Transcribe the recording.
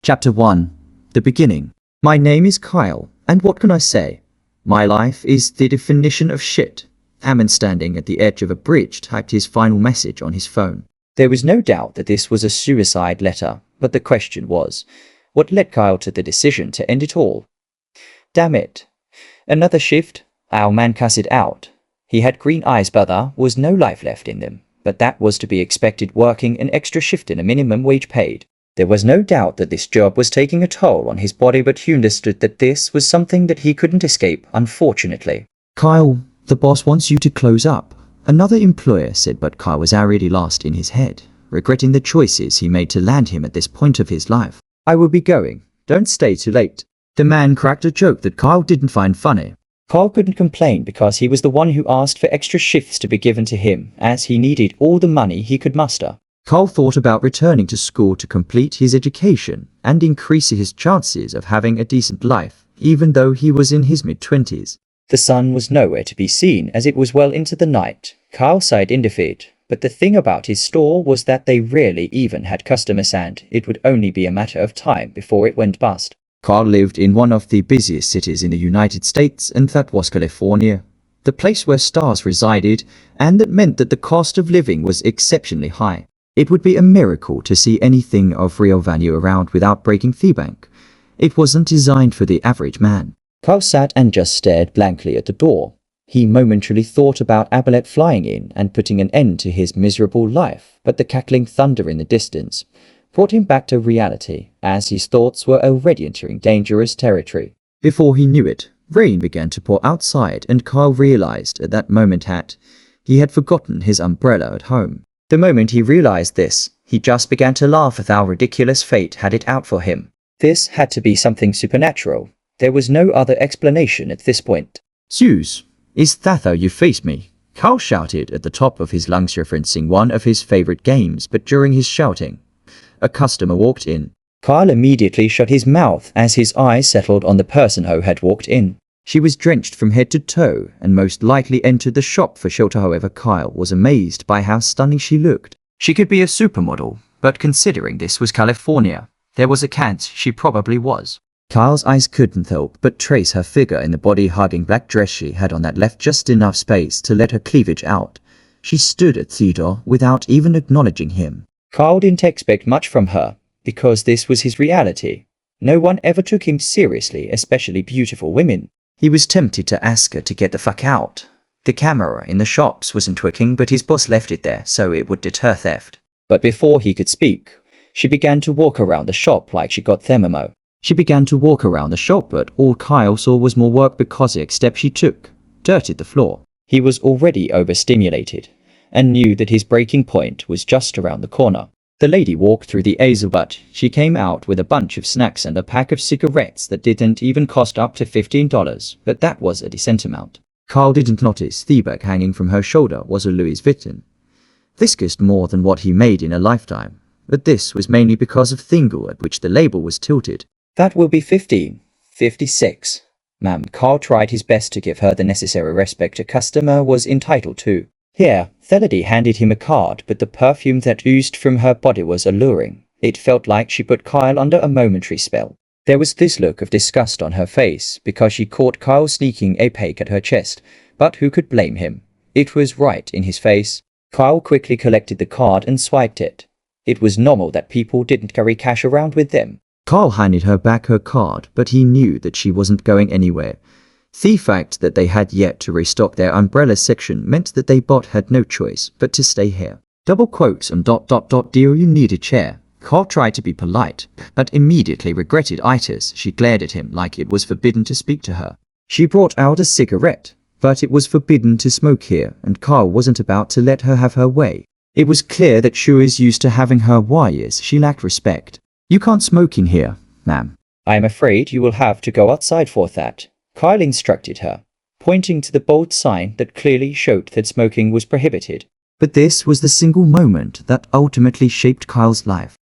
Chapter 1. The Beginning. My name is Kyle, and what can I say? My life is the definition of shit. Hammond, standing at the edge of a bridge, typed his final message on his phone. There was no doubt that this was a suicide letter, but the question was, what led Kyle to the decision to end it all? Damn it. Another shift? Our man cussed it out. He had green eyes, but there was no life left in them, but that was to be expected working an extra shift in a minimum wage paid. There was no doubt that this job was taking a toll on his body, but he understood that this was something that he couldn't escape, unfortunately. Kyle, the boss wants you to close up, another employer said, but Kyle was already lost in his head, regretting the choices he made to land him at this point of his life. I will be going. Don't stay too late. The man cracked a joke that Kyle didn't find funny. Kyle couldn't complain because he was the one who asked for extra shifts to be given to him, as he needed all the money he could muster. Kyle thought about returning to school to complete his education and increase his chances of having a decent life, even though he was in his mid-20s. The sun was nowhere to be seen as it was well into the night. Kyle sighed in defeat, but the thing about his store was that they rarely even had customers, and it would only be a matter of time before it went bust. Kyle lived in one of the busiest cities in the United States, and that was California, the place where stars resided, and that meant that the cost of living was exceptionally high. It would be a miracle to see anything of real value around without breaking the bank. It wasn't designed for the average man. Kyle sat and just stared blankly at the door. He momentarily thought about Abilette flying in and putting an end to his miserable life, but the cackling thunder in the distance brought him back to reality, as his thoughts were already entering dangerous territory. Before he knew it, rain began to pour outside, and Kyle realized at that moment that he had forgotten his umbrella at home. The moment he realized this, he just began to laugh at how ridiculous fate had it out for him. This had to be something supernatural. There was no other explanation at this point. Zeus, is that how you face me? Kyle shouted at the top of his lungs, referencing one of his favorite games, but during his shouting, a customer walked in. Kyle immediately shut his mouth as his eyes settled on the person who had walked in. She was drenched from head to toe and most likely entered the shop for shelter. However, Kyle was amazed by how stunning she looked. She could be a supermodel, but considering this was California, there was a chance she probably was. Kyle's eyes couldn't help but trace her figure in the body-hugging black dress she had on that left just enough space to let her cleavage out. She stood at Theodore without even acknowledging him. Kyle didn't expect much from her, because this was his reality. No one ever took him seriously, especially beautiful women. He was tempted to ask her to get the fuck out. The camera in the shops wasn't working, but his boss left it there so it would deter theft. But before he could speak, she began to walk around the shop like she got the memo. She began to walk around the shop, but all Kyle saw was more work because each step she took dirtied the floor. He was already overstimulated and knew that his breaking point was just around the corner. The lady walked through the aisle, but she came out with a bunch of snacks and a pack of cigarettes that didn't even cost up to $15, but that was a decent amount. Kyle didn't notice the bag hanging from her shoulder was a Louis Vuitton. This cost more than what he made in a lifetime, but this was mainly because of the angle at which the label was tilted. That will be $15.56. Ma'am. Kyle tried his best to give her the necessary respect a customer was entitled to. Here, Thelody handed him a card, but the perfume that oozed from her body was alluring. It felt like she put Kyle under a momentary spell. There was this look of disgust on her face because she caught Kyle sneaking a peek at her chest, but who could blame him? It was right in his face. Kyle quickly collected the card and swiped it. It was normal that people didn't carry cash around with them. Kyle handed her back her card, but he knew that she wasn't going anywhere. The fact that they had yet to restock their umbrella section meant that they bot had no choice but to stay here. Double quotes and ... Do you need a chair? Kyle tried to be polite, but immediately regretted it. She glared at him like it was forbidden to speak to her. She brought out a cigarette, but it was forbidden to smoke here, and Kyle wasn't about to let her have her way. It was clear that she was used to having her wires. She lacked respect. You can't smoke in here, ma'am. I am afraid you will have to go outside for that. Kyle instructed her, pointing to the bold sign that clearly showed that smoking was prohibited. But this was the single moment that ultimately shaped Kyle's life.